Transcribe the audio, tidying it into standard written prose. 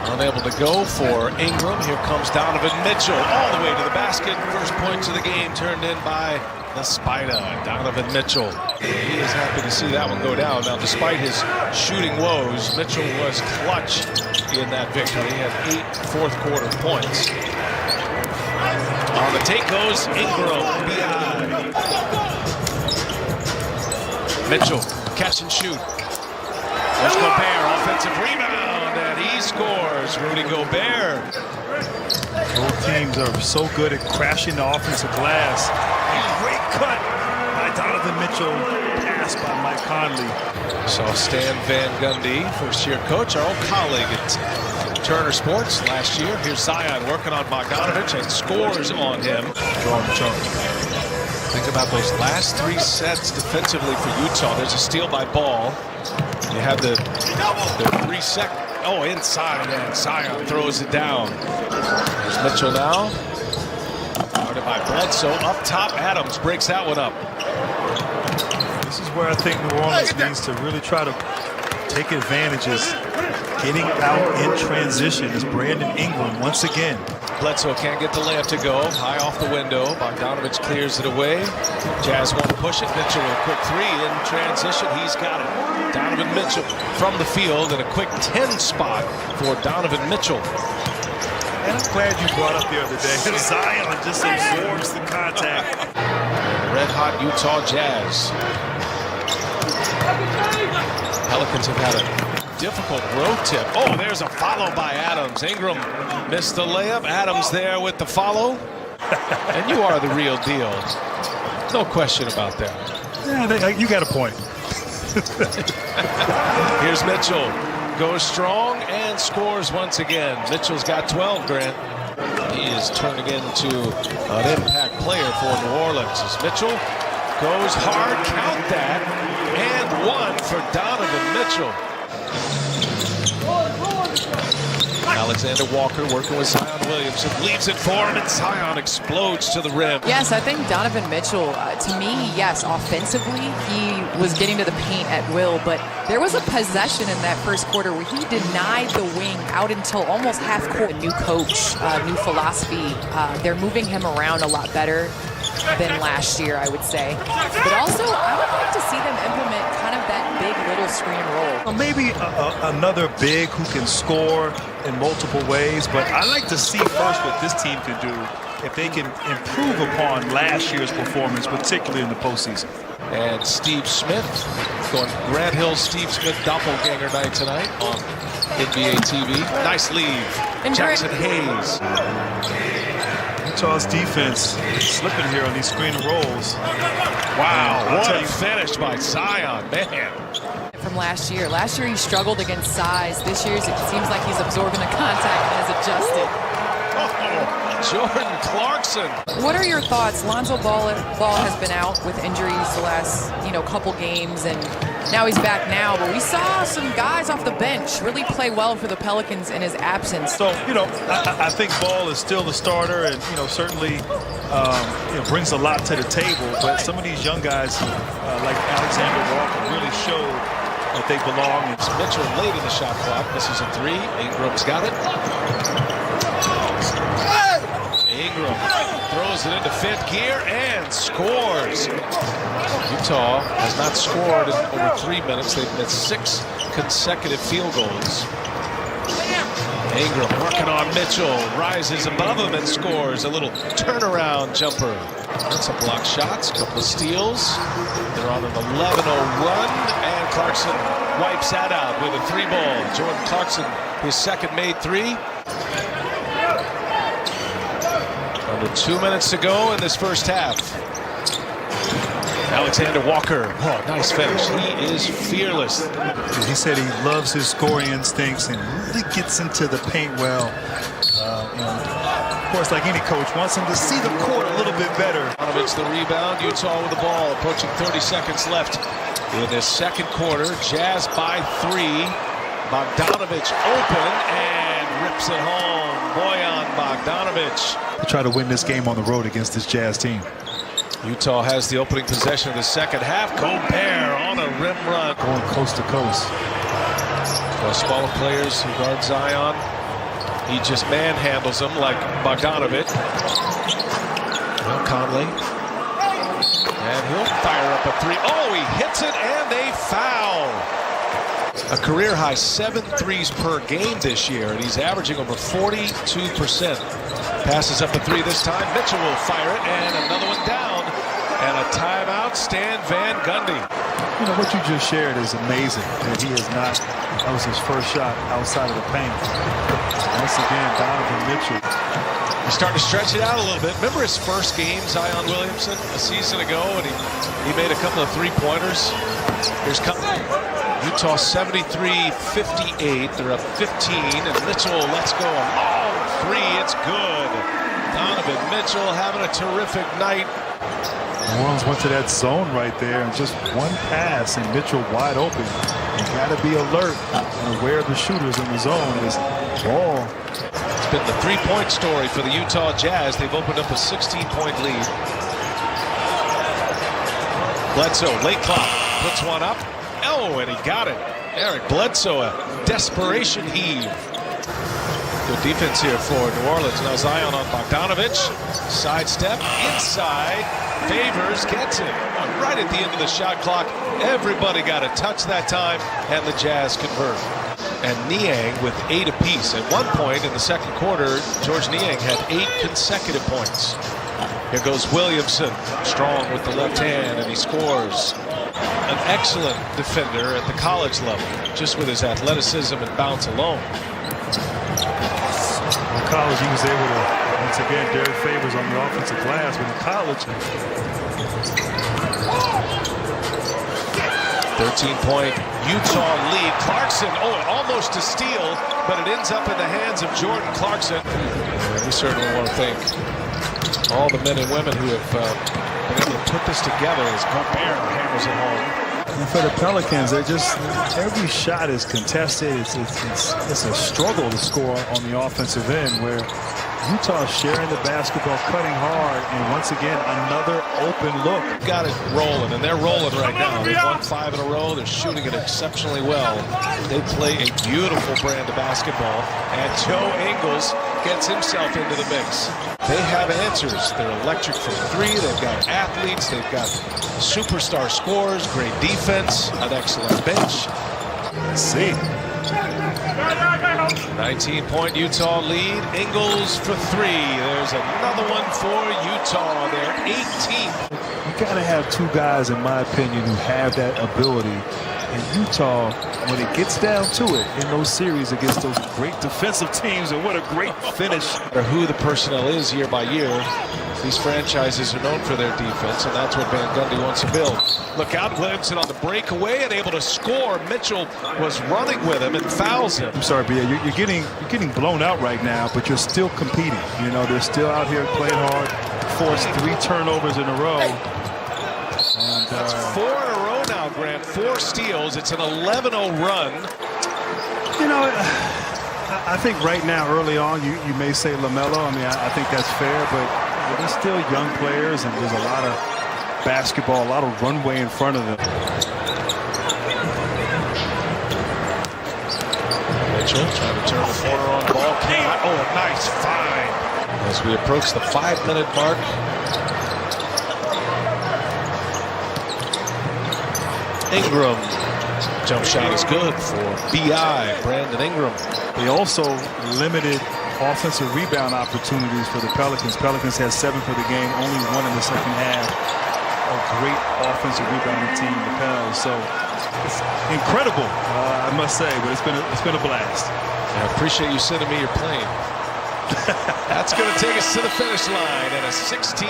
Unable to go for Ingram. Here comes Donovan Mitchell all the way to the basket. First points of the game turned in by the Spider, Donovan Mitchell. He is happy to see that one go down. Now, despite his shooting woes, Mitchell was clutch in that victory. He had 8 fourth-quarter points. On the take goes Ingram. Mitchell, catch and shoot. There's Gobert, offensive rebound, and he scores. Rudy Gobert. Both teams are so good at crashing the offensive glass. Great cut by Donovan Mitchell, pass by Mike Conley. Saw Stan Van Gundy, first-year coach, our old colleague at Turner Sports last year. Here's Zion working on Bogdanovich and scores on him. Drawing the charge. Think about those last 3 sets defensively for Utah. There's a steal by Ball. You have the 3-second. Oh, inside, and Zion throws it down. There's Mitchell now. Guarded by Bledsoe. Up top, Adams breaks that one up. This is where I think New Orleans needs to really try to take advantages. Getting out in transition is Brandon Ingram once again. Bledsoe can't get the layup to go. High off the window. Bogdanovich clears it away. Jazz want to push it. Mitchell with a quick 3 in transition. He's got it. Donovan Mitchell from the field and a quick 10 spot for Donovan Mitchell. And I'm glad you brought up the other day. Zion just absorbs the contact. Red hot Utah Jazz. Pelicans have had a difficult road tip. Oh, there's a follow by Adams. Ingram missed the layup. Adams there with the follow. And you are the real deal. No question about that. Yeah, you got a point. Here's Mitchell. Goes strong and scores once again. Mitchell's got 12, Grant. He is turning into an impact player for New Orleans. As Mitchell goes hard, count that, and 1 for Donovan Mitchell. Alexander Walker working with Zion Williamson, leaves it for him, and Zion explodes to the rim. Yes, I think Donovan Mitchell, to me, yes, offensively, he was getting to the paint at will, but there was a possession in that first quarter where he denied the wing out until almost half court. A new coach, new philosophy, they're moving him around a lot better than last year, I would say. But also, I would like to see them implement kind of that big little screen and roll. Well, maybe another big who can score in multiple ways, but I like to see first what this team can do if they can improve upon last year's performance, particularly in the postseason. And Steve Smith going Grant Hill, Steve Smith doppelganger night tonight on NBA TV. Nice leave. And Jackson Hayes. Utah's defense slipping here on these screen and rolls. Wow, what a finish by Zion, man. From last year. Last year he struggled against size. This year it seems like he's absorbing the contact and has adjusted. Oh, Jordan Clarkson. What are your thoughts? Lonzo Ball has been out with injuries the last, couple games, and now he's back now. But we saw some guys off the bench really play well for the Pelicans in his absence. So, I think Ball is still the starter, and, certainly brings a lot to the table. But some of these young guys, like Alexander Walker, really showed that they belong. It's Mitchell late in the shot clock. Misses a 3. Ingram's got it. Ingram throws it into fifth gear and scores. Utah has not scored in over 3 minutes. They've missed 6 consecutive field goals. Ingram working on Mitchell, rises above him and scores a little turnaround jumper. And some block shots, a couple of steals. They're on an 11-0 run, and Clarkson wipes that out with a 3-ball. Jordan Clarkson, his second made 3. Under 2 minutes to go in this first half. Alexander Walker, oh, nice finish. He is fearless. He said he loves his scoring instincts and really gets into the paint well. Of course, like any coach, wants him to see the court a little bit better. Bogdanovich the rebound. Utah with the ball, approaching 30 seconds left in this second quarter. Jazz by 3. Bogdanovich open and rips it home. Bojan Bogdanovich. To try to win this game on the road against this Jazz team. Utah has the opening possession of the second half. Gobert on a rim run. Going coast to coast. Smaller players who guard Zion. He just manhandles him like Bogdanovich. Well, Conley. And he'll fire up a three. Oh, he hits it and a foul. A career high 7 threes per game this year, and he's averaging over 42%. Passes up a three this time. Mitchell will fire it, and another one down. And a timeout, Stan Van Gundy. You know, what you just shared is amazing. That he is not, that was his first shot outside of the paint. Once again, Donovan Mitchell. He's starting to stretch it out a little bit. Remember his first game, Zion Williamson, a season ago, and he made a couple of three-pointers. Here's Utah 73-58. They're up 15, and Mitchell lets go a long three. It's good. Donovan Mitchell having a terrific night. New Orleans went to that zone right there, and just one pass, and Mitchell wide open. You got to be alert and aware of the shooters in the zone. Is ball. It's been the three-point story for the Utah Jazz. They've opened up a 16-point lead. Bledsoe, late clock, puts one up. Oh, and he got it. Eric Bledsoe, a desperation heave. Good defense here for New Orleans. Now Zion on Bogdanovich. Sidestep, inside. Favors, gets it. Right at the end of the shot clock. Everybody got a touch that time, and the Jazz convert. And Niang with 8 apiece. At one point in the second quarter, George Niang had 8 consecutive points. Here goes Williamson, strong with the left hand, and he scores. An excellent defender at the college level, just with his athleticism and bounce alone. In college, he was able to, once again, Derek Favors on the offensive glass, but in college. 13-point Utah lead. Clarkson, almost a steal, but it ends up in the hands of Jordan Clarkson. And we certainly want to thank all the men and women who have been able to put this together as Gobert hammers it home. And for the Pelicans, they're just, every shot is contested. It's a struggle to score on the offensive end, where Utah sharing the basketball, cutting hard, and once again, another open look. Got it rolling, and they're rolling right now. They've won 5 in a row. They're shooting it exceptionally well. They play a beautiful brand of basketball, and Joe Ingles gets himself into the mix. They have answers. They're electric from 3. They've got athletes. They've got superstar scorers, great defense, an excellent bench. Let's see. 19-point Utah lead. Ingles for 3. There's another one for Utah. They're 18th. You got to have 2 guys, in my opinion, who have that ability. And Utah, when it gets down to it in those series against those great defensive teams, and what a great finish. Or who the personnel is year by year. These franchises are known for their defense, and that's what Van Gundy wants to build. Look out, Williamson on the breakaway and able to score. Mitchell was running with him and fouls him. I'm sorry, B.A., you're getting blown out right now, but you're still competing. You know, they're still out here playing hard. Forced 3 turnovers in a row. And that's 4 in a row now, Grant. 4 steals. It's an 11-0 run. You know, I think right now, early on, you may say LaMelo. I mean, I think that's fair, but they're still young players, and there's a lot of basketball, a lot of runway in front of them. Mitchell trying to turn the corner on the ball. Oh, a nice find. As we approach the 5-minute mark. Ingram. Jump shot is good for B.I. Brandon Ingram. They also limited offensive rebound opportunities for the Pelicans. Pelicans had 7 for the game, only 1 in the second half. A great offensive rebounding team, the Pels. So it's incredible, I must say, but it's been a blast. I appreciate you sending me your plane. That's going to take us to the finish line and a 16.